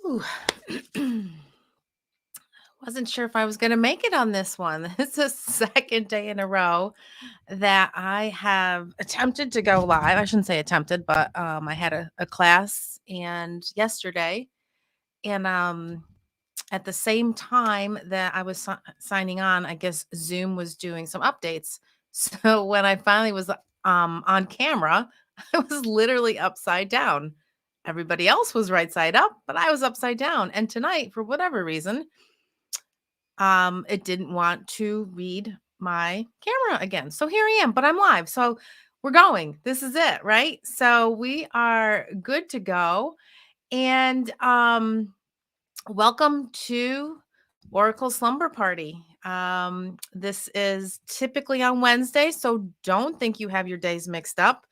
Ooh. Wasn't sure if I was going to make it on this one. It's the second day in a row that I have attempted to go live. I shouldn't say attempted, but I had a class and yesterday, and at the same time that I was signing on, I guess Zoom was doing some updates. So when I finally was on camera, I was literally upside down. Everybody else was right side up, but I was upside down. And tonight, for whatever reason, it didn't want to read my camera again. So here I am, but I'm live. So we're going. This is it, right? So we are good to go. And welcome to Oracle Slumber Party. This is typically on Wednesday, so don't think you have your days mixed up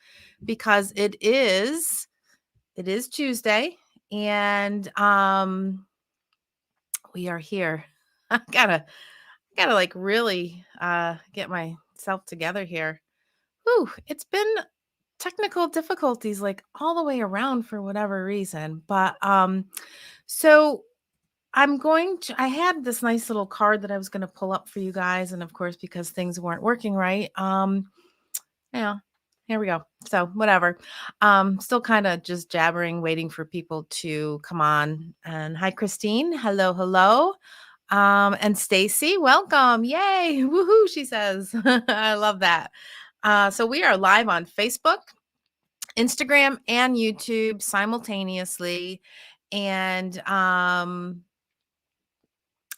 because it is Tuesday, and we are here. I gotta like really get myself together here. Whew, it's been technical difficulties like all the way around for whatever reason. But so I had this nice little card that I was gonna pull up for you guys, and of course, because things weren't working right, yeah, here we go. So whatever. Still kind of just jabbering, waiting for people to come on. And hi, Christine. Hello, hello. And Stacy, welcome. Yay. Woohoo, she says. I love that. So we are live on Facebook, Instagram, and YouTube simultaneously. And I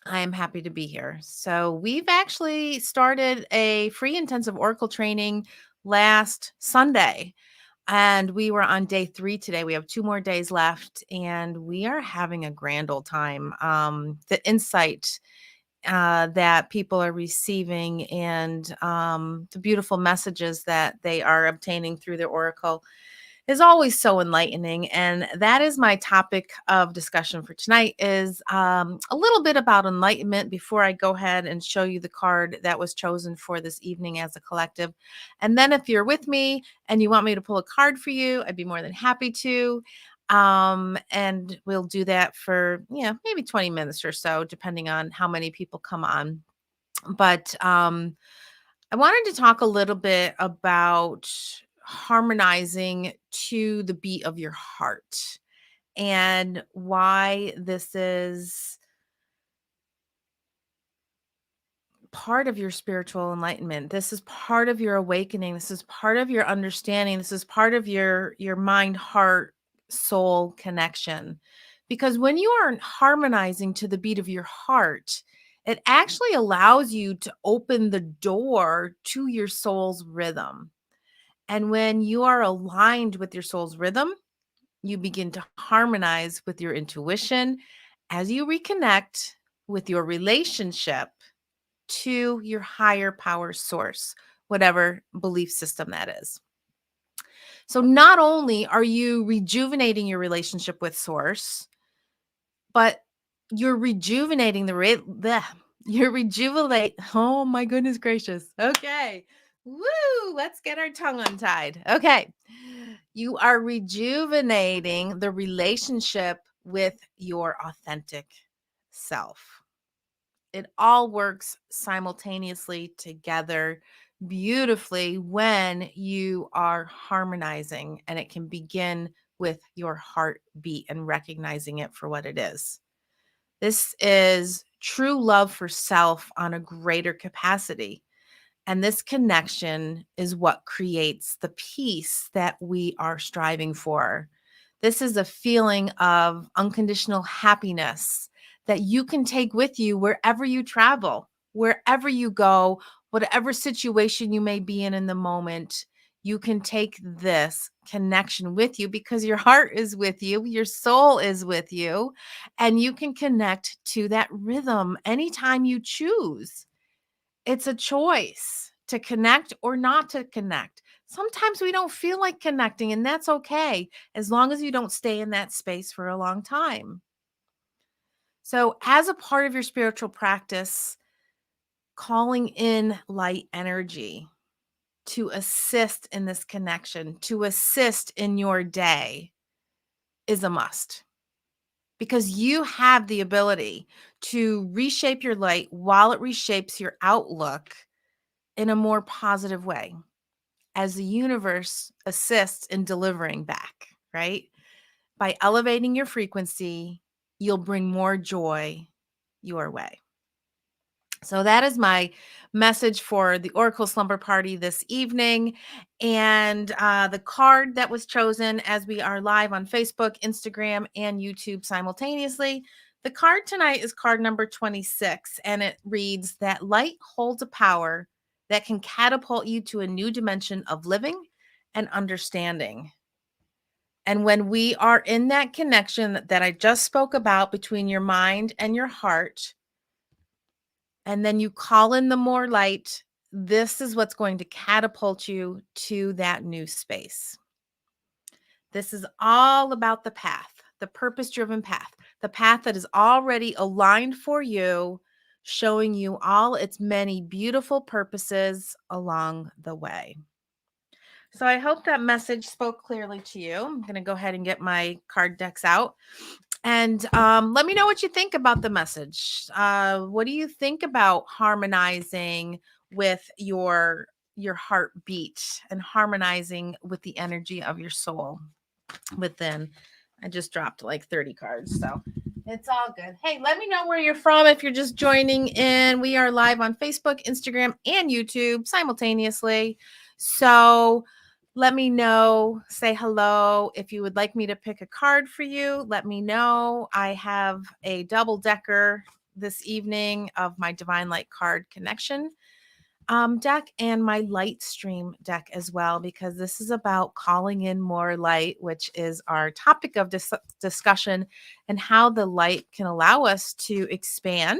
am happy to be here. So we've actually started a free intensive Oracle training last Sunday. And we were on day 3 today. We have 2 more days left, and we are having a grand old time. The insight that people are receiving and the beautiful messages that they are obtaining through the oracle is always so enlightening. And that is my topic of discussion for tonight is a little bit about enlightenment before I go ahead and show you the card that was chosen for this evening as a collective. And then if you're with me and you want me to pull a card for you, I'd be more than happy to. And we'll do that for maybe 20 minutes or so, depending on how many people come on. But I wanted to talk a little bit about harmonizing to the beat of your heart and why this is part of your spiritual enlightenment. This is part of your awakening. This is part of your understanding. This is part of your mind, heart, soul connection. Because when you are harmonizing to the beat of your heart, it actually allows you to open the door to your soul's rhythm. And when you are aligned with your soul's rhythm, you begin to harmonize with your intuition as you reconnect with your relationship to your higher power source, whatever belief system that is. So not only are you rejuvenating your relationship with source, but you're rejuvenating you're rejuvenate. Oh my goodness gracious. Okay. Woo, let's get our tongue untied. Okay. You are rejuvenating the relationship with your authentic self. It all works simultaneously together beautifully when you are harmonizing, and it can begin with your heartbeat and recognizing it for what it is. This is true love for self on a greater capacity. And this connection is what creates the peace that we are striving for. This is a feeling of unconditional happiness that you can take with you wherever you travel, wherever you go, whatever situation you may be in the moment. You can take this connection with you because your heart is with you, your soul is with you, and you can connect to that rhythm anytime you choose. It's a choice to connect or not to connect. Sometimes we don't feel like connecting, and that's okay, as long as you don't stay in that space for a long time. So, as a part of your spiritual practice, calling in light energy to assist in this connection, to assist in your day is a must. because you have the ability to reshape your light while it reshapes your outlook in a more positive way as the universe assists in delivering back, right? By elevating your frequency, you'll bring more joy your way. So that is my message for the Oracle Slumber Party this evening. And the card that was chosen, as we are live on Facebook, Instagram, and YouTube simultaneously, the card tonight is card number 26. And it reads that light holds a power that can catapult you to a new dimension of living and understanding. And when we are in that connection that I just spoke about between your mind and your heart, and then you call in the more light, this is what's going to catapult you to that new space. This is all about the path, the purpose-driven path, the path that is already aligned for you, showing you all its many beautiful purposes along the way. So I hope that message spoke clearly to you. I'm going to go ahead and get my card decks out. And let me know what you think about the message. What do you think about harmonizing with your heartbeat and harmonizing with the energy of your soul within? I just dropped like 30 cards, so it's all good. Hey, let me know where you're from if you're just joining in. We are live on Facebook, Instagram, and YouTube simultaneously. So let me know, say hello. If you would like me to pick a card for you, let me know. I have a double decker this evening of my Divine Light card connection deck and my light stream deck as well, because this is about calling in more light, which is our topic of discussion, and how the light can allow us to expand,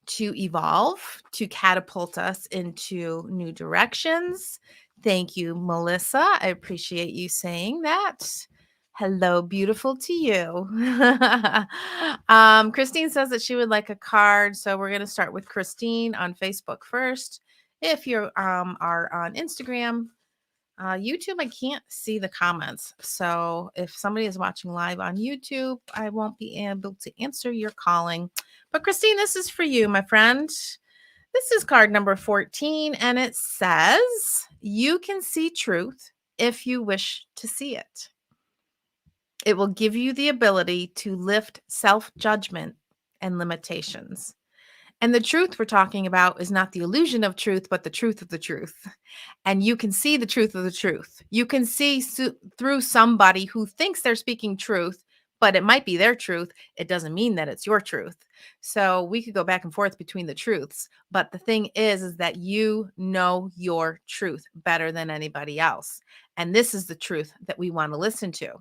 to evolve, to catapult us into new directions. Thank you, Melissa. I appreciate you saying that. Hello, beautiful to you. Christine says that she would like a card. So we're going to start with Christine on Facebook first. If you are on Instagram, YouTube, I can't see the comments. So if somebody is watching live on YouTube, I won't be able to answer your calling. But Christine, this is for you, my friend. This is card number 14, and it says, you can see truth if you wish to see it. It will give you the ability to lift self-judgment and limitations. And the truth we're talking about is not the illusion of truth, but the truth of the truth. And you can see the truth of the truth. You can see through somebody who thinks they're speaking truth, but it might be their truth. It doesn't mean that it's your truth. So we could go back and forth between the truths. But the thing is that you know your truth better than anybody else. And this is the truth that we want to listen to,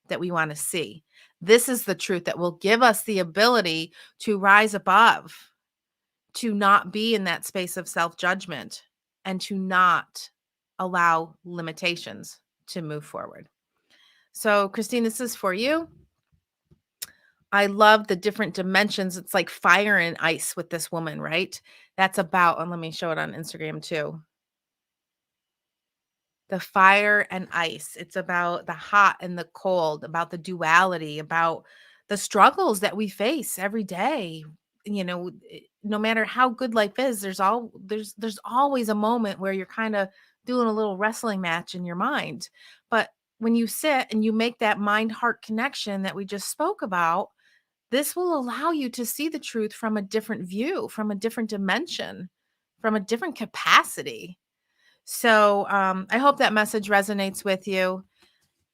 that we want to see. This is the truth that will give us the ability to rise above, to not be in that space of self-judgment, and to not allow limitations to move forward. So, Christine, this is for you. I love the different dimensions. It's like fire and ice with this woman, right? That's about, and let me show it on Instagram too. The fire and ice. It's about the hot and the cold, about the duality, about the struggles that we face every day. You know, no matter how good life is, there's always a moment where you're kind of doing a little wrestling match in your mind. But when you sit and you make that mind heart connection that we just spoke about, this will allow you to see the truth from a different view, from a different dimension, from a different capacity. So I hope that message resonates with you.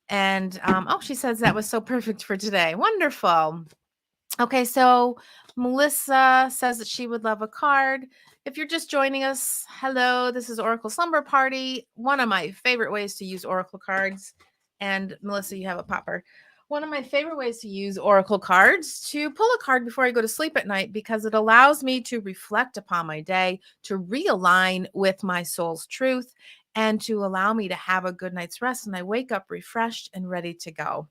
And oh, she says that was so perfect for today. Wonderful. Okay, so Melissa says that she would love a card. If you're just joining us, hello, this is Oracle Slumber Party. One of my favorite ways to use Oracle cards. And Melissa, you have a popper. One of my favorite ways to use Oracle cards to pull a card before I go to sleep at night, because it allows me to reflect upon my day, to realign with my soul's truth, and to allow me to have a good night's rest. And I wake up refreshed and ready to go.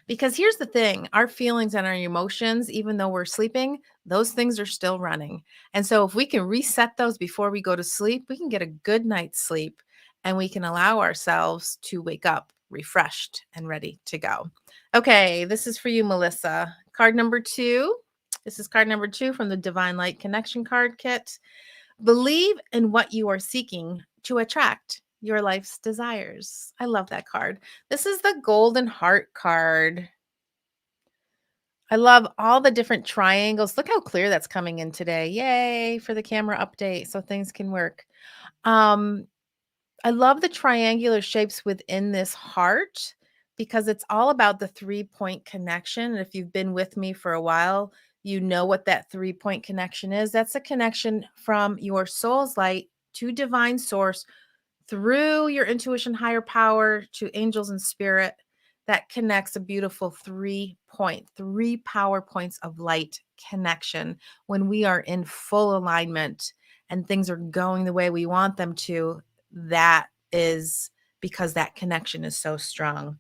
Because here's the thing, our feelings and our emotions, even though we're sleeping, those things are still running. And so if we can reset those before we go to sleep, we can get a good night's sleep, and we can allow ourselves to wake up refreshed and ready to go. Okay, this is for you, Melissa. Card number 2. This is card number 2 from the Divine Light Connection card kit. Believe in what you are seeking to attract your life's desires. I love that card. This is the Golden Heart card. I love all the different triangles. Look how clear that's coming in today. Yay for the camera update so things can work. Um, I love the triangular shapes within this heart because it's all about the 3-point connection. And if you've been with me for a while, you know what that 3-point connection is. That's a connection from your soul's light to divine source through your intuition, higher power to angels and spirit. That connects a beautiful 3 power points of light connection when we are in full alignment and things are going the way we want them to. That is because that connection is so strong.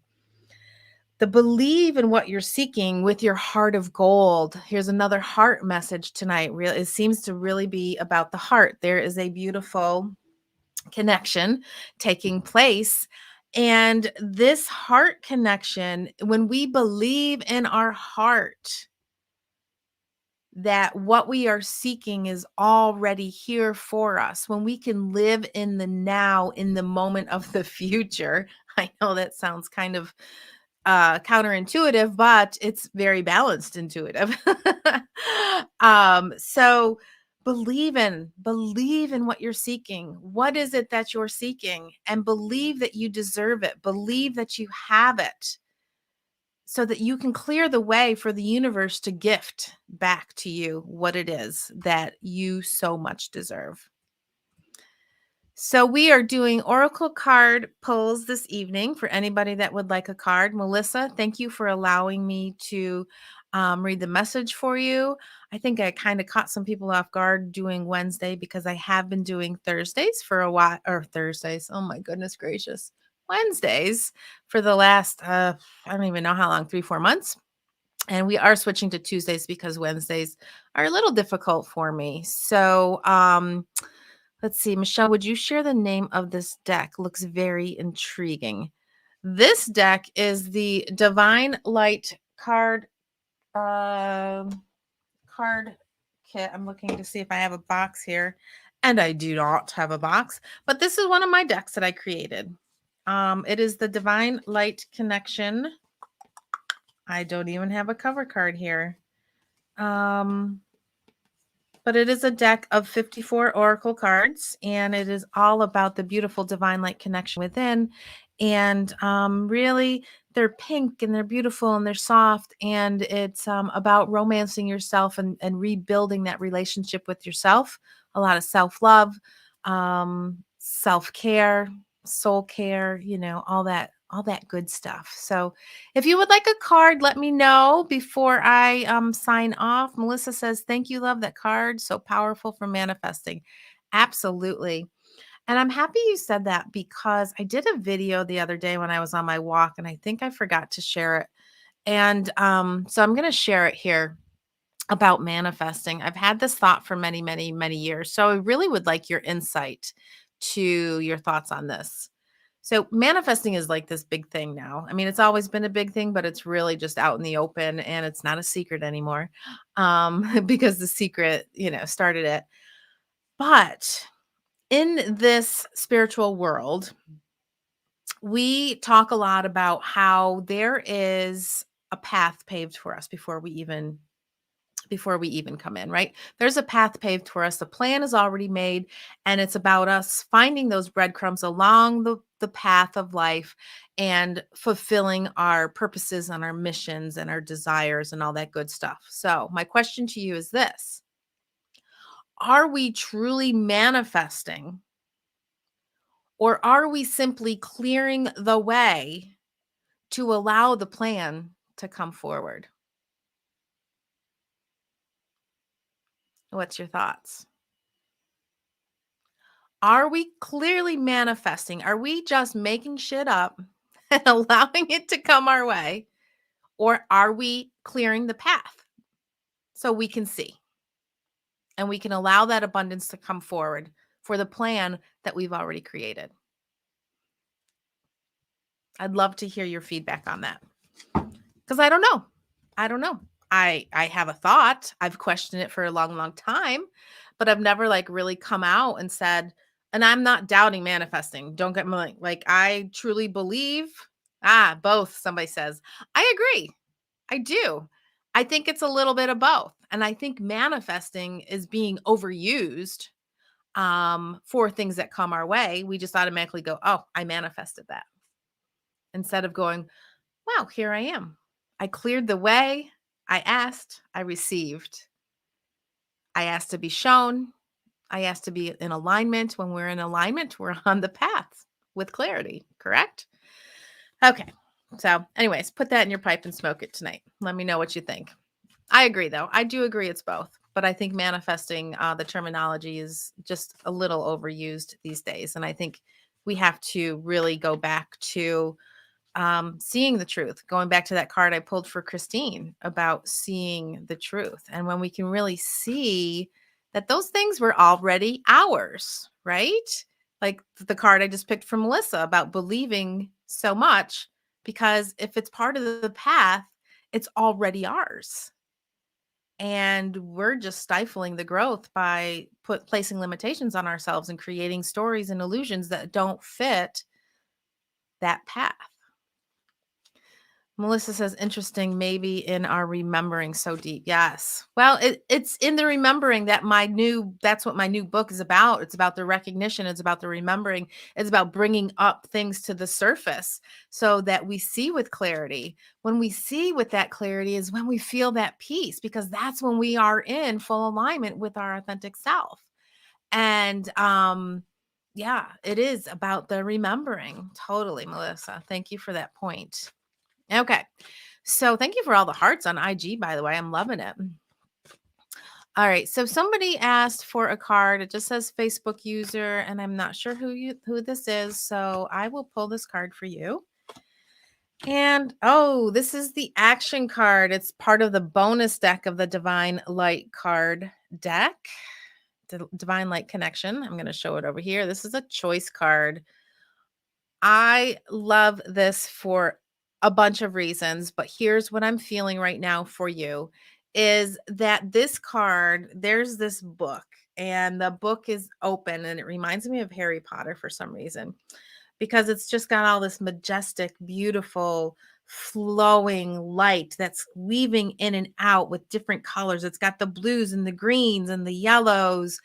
The believe in what you're seeking with your heart of gold. Here's another heart message tonight. It seems to really be about the heart. There is a beautiful connection taking place. And this heart connection, when we believe in our heart that what we are seeking is already here for us, when we can live in the now, in the moment of the future. I know that sounds kind of counterintuitive, but it's very balanced intuitive. So believe in what you're seeking. What is it that you're seeking? And believe that you deserve it. Believe that you have it so that you can clear the way for the universe to gift back to you what it is that you so much deserve. So we are doing oracle card pulls this evening for anybody that would like a card. Melissa, thank you for allowing me to read the message for you. I think I kind of caught some people off guard doing Wednesday because I have been doing Thursdays for a while, or Thursdays. Oh my goodness gracious. Wednesdays for the last, I don't even know how long, 3-4 months. And we are switching to Tuesdays because Wednesdays are a little difficult for me. So, let's see, Michelle, would you share the name of this deck? Looks very intriguing. This deck is the Divine Light card kit. I'm looking to see if I have a box here, and I do not have a box, but this is one of my decks that I created. It is the Divine Light Connection. I don't even have a cover card here. But it is a deck of 54 oracle cards, and it is all about the beautiful divine light connection within. And really, they're pink and they're beautiful and they're soft. And it's about romancing yourself and rebuilding that relationship with yourself. A lot of self-love, self-care, soul care, all that good stuff. So if you would like a card, let me know before I sign off. Melissa says, thank you, love that card. So powerful for manifesting. Absolutely. And I'm happy you said that because I did a video the other day when I was on my walk and I think I forgot to share it. And so I'm going to share it here about manifesting. I've had this thought for many, many, many years. So I really would like your insight to your thoughts on this. So manifesting is like this big thing now. I mean, it's always been a big thing, but it's really just out in the open and it's not a secret anymore because the secret, started it. But in this spiritual world, we talk a lot about how there is a path paved for us before we even come in, right? There's a path paved for us. The plan is already made, and it's about us finding those breadcrumbs along the path of life and fulfilling our purposes and our missions and our desires and all that good stuff. So, my question to you is this: are we truly manifesting, or are we simply clearing the way to allow the plan to come forward? What's your thoughts? Are we clearly manifesting? Are we just making shit up and allowing it to come our way? Or are we clearing the path so we can see and we can allow that abundance to come forward for the plan that we've already created? I'd love to hear your feedback on that. Because I don't know. I don't know. I have a thought. I've questioned it for a long, long time, but I've never like really come out and said, and I'm not doubting manifesting. Don't get me like I truly believe. Both, somebody says. I agree. I do. I think it's a little bit of both. And I think manifesting is being overused for things that come our way. We just automatically go, oh, I manifested that. Instead of going, wow, here I am. I cleared the way. I asked, I received. I asked to be shown. I asked to be in alignment. When we're in alignment, we're on the path with clarity, correct? Okay. So, anyways, put that in your pipe and smoke it tonight. Let me know what you think. I agree, though. I do agree it's both. But I think manifesting, the terminology is just a little overused these days. And I think we have to really go back to seeing the truth, going back to that card I pulled for Christine about seeing the truth. And when we can really see that those things were already ours, right? Like the card I just picked from Melissa about believing so much, because if it's part of the path, it's already ours. And we're just stifling the growth by placing limitations on ourselves and creating stories and illusions that don't fit that path. Melissa says, interesting, maybe in our remembering so deep. Yes. Well, it's in the remembering that that's what my new book is about. It's about the recognition. It's about the remembering. It's about bringing up things to the surface so that we see with clarity. When we see with that clarity is when we feel that peace, because that's when we are in full alignment with our authentic self. And, yeah, it is about the remembering. Totally, Melissa. Thank you for that point. Okay. So thank you for all the hearts on IG, by the way. I'm loving it. All right. So somebody asked for a card. It just says Facebook user, and I'm not sure who this is. So I will pull this card for you. And this is the action card. It's part of the bonus deck of the Divine Light card deck. The Divine Light Connection. I'm going to show it over here. This is a choice card. I love this for a bunch of reasons, but here's what I'm feeling right now for you is that this card, there's this book, and the book is open, and it reminds me of Harry Potter for some reason, because it's just got all this majestic, beautiful, flowing light that's weaving in and out with different colors. It's got the blues and the greens and the yellows.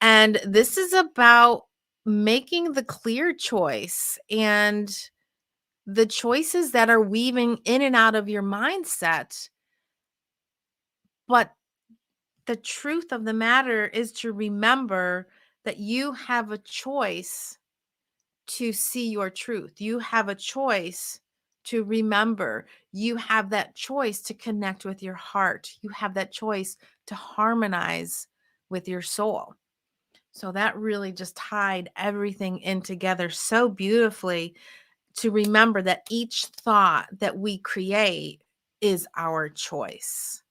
And this is about making the clear choice and the choices that are weaving in and out of your mindset. But the truth of the matter is to remember that you have a choice to see your truth. You have a choice to remember. You have that choice to connect with your heart. You have that choice to harmonize with your soul. So that really just tied everything in together so beautifully, to remember that each thought that we create is our choice.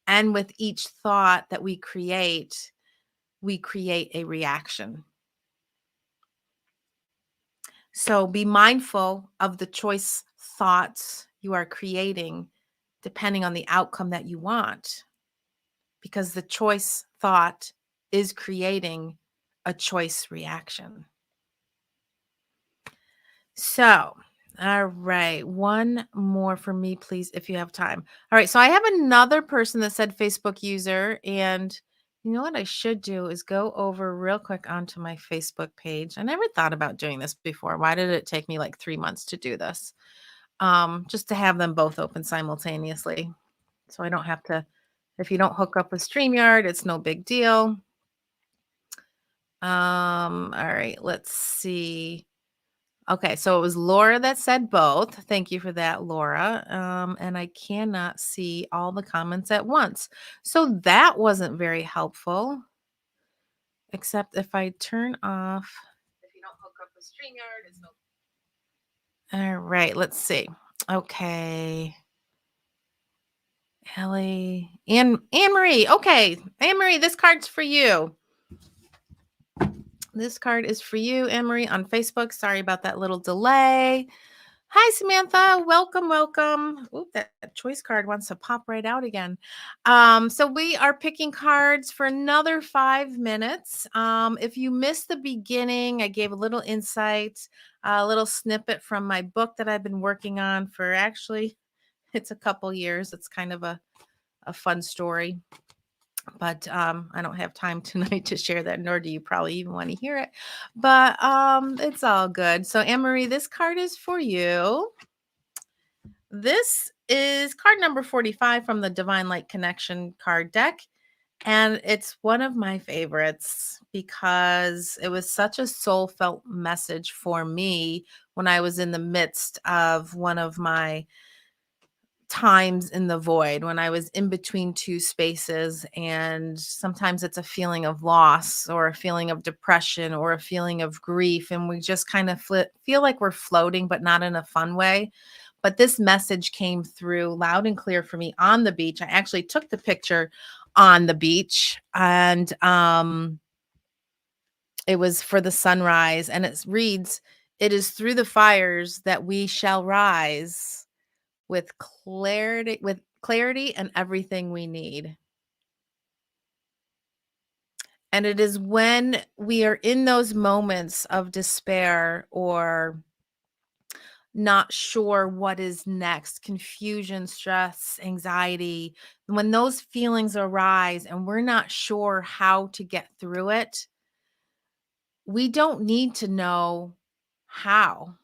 And with each thought that we create a reaction. So be mindful of the choice thoughts you are creating depending on the outcome that you want, because the choice thought is creating a choice reaction. So, all right, one more for me, please, if you have time. All right, so I have another person that said Facebook user, and you know what I should do is go over real quick onto my Facebook page. I never thought about doing this before. Why did it take me like 3 months to do this? Just to have them both open simultaneously. So I don't have to, if you don't hook up with StreamYard, it's no big deal. All right, let's see. Okay, so it was Laura that said both. Thank you for that, Laura. And I cannot see all the comments at once. So that wasn't very helpful. Except if I turn off. If you don't hook up with StreamYard, it's no. All right, let's see. Okay. Ellie. Anne-Marie. Okay. Anne-Marie, this card's for you. This card is for you, Anne-Marie, on Facebook. Sorry about that little delay. Hi, Samantha. Welcome, welcome. Oop, that choice card wants to pop right out again. So we are picking cards for another 5 minutes. If you missed the beginning, I gave a little insight, a little snippet from my book that I've been working on for actually it's a couple years. It's kind of a fun story, but I don't have time tonight to share that, nor do you probably even want to hear it. But it's all good. So, Anne Marie, this card is for you. This is card number 45 from the Divine Light Connection card deck. And it's one of my favorites because it was such a soul felt message for me when I was in the midst of one of my times in the void, when I was in between two spaces. And sometimes it's a feeling of loss or a feeling of depression or a feeling of grief. And we just kind of feel like we're floating, but not in a fun way. But this message came through loud and clear for me on the beach. I actually took the picture on the beach, and it was for the sunrise. And it reads, "It is through the fires that we shall rise with clarity and everything we need." And it is when we are in those moments of despair or not sure what is next, confusion, stress, anxiety, when those feelings arise and we're not sure how to get through it, we don't need to know how.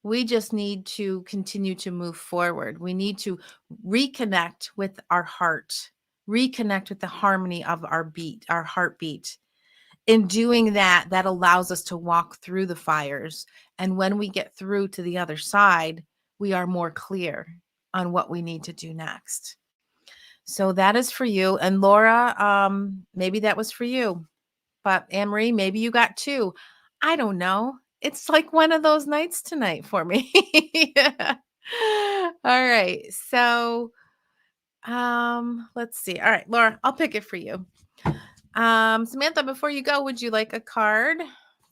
We just need to continue to move forward. We need to reconnect with our heart, reconnect with the harmony of our beat, our heartbeat. In doing that, that allows us to walk through the fires. And when we get through to the other side, we are more clear on what we need to do next. So that is for you. And Laura, maybe that was for you. But Anne Marie, maybe you got two. I don't know. It's like one of those nights tonight for me. All right. So let's see. All right, Laura, I'll pick it for you. Samantha, before you go, would you like a card?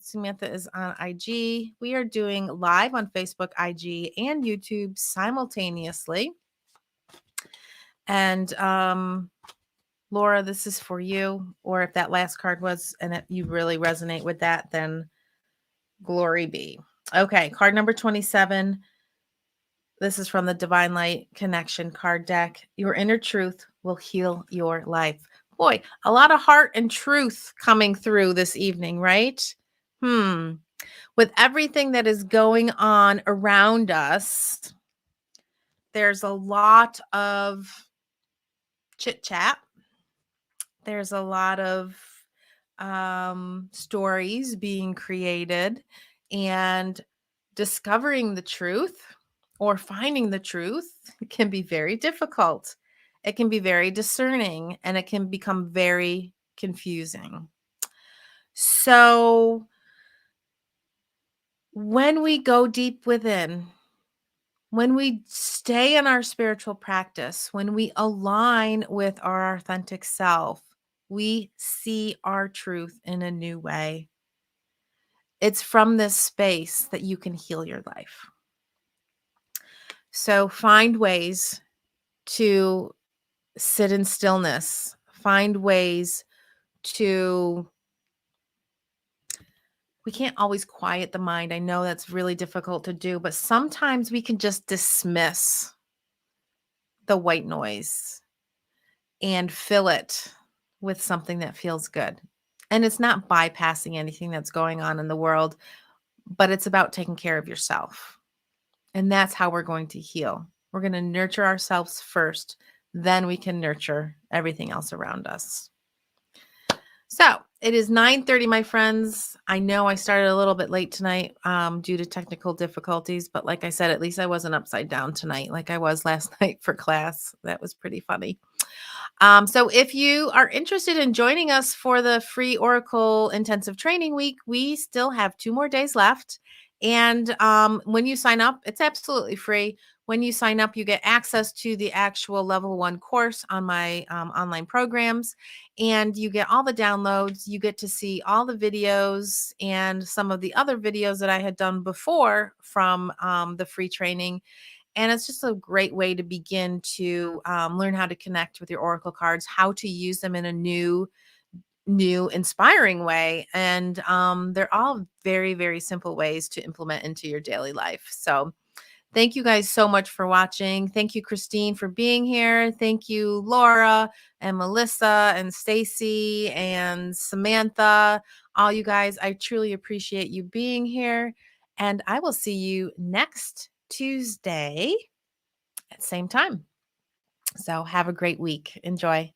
Samantha is on IG. We are doing live on Facebook, IG, and YouTube simultaneously. And Laura, this is for you. Or if that last card was and you really resonate with that, then glory be. Okay, card number 27. This is from the Divine Light Connection card deck. Your inner truth will heal your life. Boy, a lot of heart and truth coming through this evening, right? With everything that is going on around us, there's a lot of chit chat. There's a lot of stories being created, and discovering the truth or finding the truth can be very difficult. It can be very discerning, and it can become very confusing. So when we go deep within, when we stay in our spiritual practice, when we align with our authentic self, we see our truth in a new way. It's from this space that you can heal your life. So find ways to sit in stillness, find ways to, we can't always quiet the mind. I know that's really difficult to do, but sometimes we can just dismiss the white noise and fill it with something that feels good. And it's not bypassing anything that's going on in the world, but it's about taking care of yourself. And that's how we're going to heal. We're going to nurture ourselves first, then we can nurture everything else around us. So it is 9:30, my friends. I know I started a little bit late tonight due to technical difficulties, but like I said, at least I wasn't upside down tonight like I was last night for class. That was pretty funny. So if you are interested in joining us for the free Oracle Intensive Training Week, we still have 2 more days left. And when you sign up, it's absolutely free. When you sign up, you get access to the actual level 1 course on my online programs, and you get all the downloads. You get to see all the videos and some of the other videos that I had done before from the free training. And it's just a great way to begin to learn how to connect with your oracle cards, how to use them in a new inspiring way. And they're all very, very simple ways to implement into your daily life. So thank you guys so much for watching. Thank you, Christine, for being here. Thank you, Laura and Melissa and Stacy and Samantha. All you guys, I truly appreciate you being here. And I will see you next Tuesday at same time. So have a great week. Enjoy.